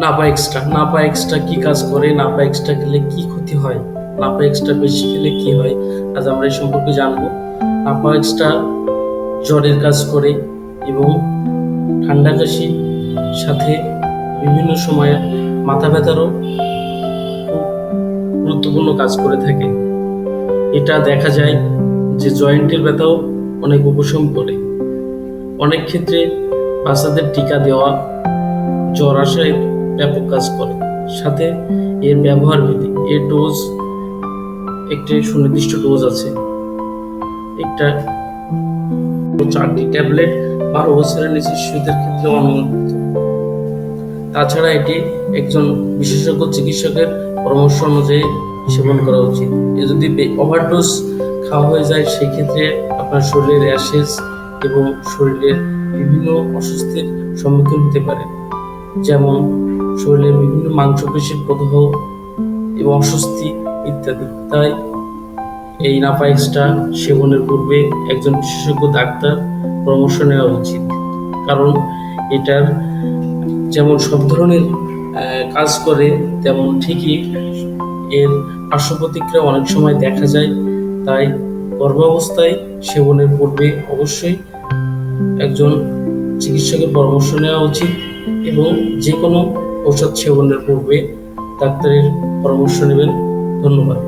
Napa extra কি কাজ করে, নাপা এক্সট্রা খেলে কি ক্ষতি হয়, নাপা এক্সট্রা বেশি খেলে কি হয়, আজ আমরা এই সম্পর্কে জানবো। নাপা এক্সট্রা জ্বরের কাজ করে এবং ঠান্ডা কাশির সাথে বিভিন্ন সময়ে মাথা ব্যথারও খুব গুরুত্বপূর্ণ কাজ করে থাকে। এটা দেখা যায় যে জয়েন্টের ব্যথাও অনেক উপশম করে। অনেক ক্ষেত্রে বাচ্চাদের টিকা দেওয়া জ্বর আসায় ব্যাপক কাজ করে। সাথে এর ব্যবহার বিধি, এর ডোজ একটি সুনির্দিষ্ট ডোজ আছে। একটা 4টি ট্যাবলেট 12 বছরের নিচে শিশুদের ক্ষেত্রে অনুমোদিত। তাছাড়া এটি একজন বিশেষজ্ঞ চিকিৎসকের পরামর্শ অনুযায়ী সেবন করা উচিত। এ যদি ওভারডোজ খাওয়া হয়ে যায় সেক্ষেত্রে আপনার শরীরের র্যাশেস এবং শরীরের বিভিন্ন অস্বস্তির সম্মুখীন হতে পারে, যেমন শরীরের বিভিন্ন মাংসপেশির প্রদাহ এবং অস্বস্তি ইত্যাদি। তাই এই নাপা এক্সট্রা সেবনের পূর্বে একজন বিশেষজ্ঞ ডাক্তার পরামর্শ নেওয়া উচিত, কারণ এটার যেমন সব ধরনের কাজ করে তেমন ঠিকই এর পার্শ্ব প্রতিক্রিয়া অনেক সময় দেখা যায়। তাই গর্ভাবস্থায় সেবনের পূর্বে অবশ্যই একজন চিকিৎসকের পরামর্শ নেওয়া উচিত এবং যে কোনো ঔষধ সেবনের পূর্বে ডাক্তারের পরামর্শ নেবেন। ধন্যবাদ।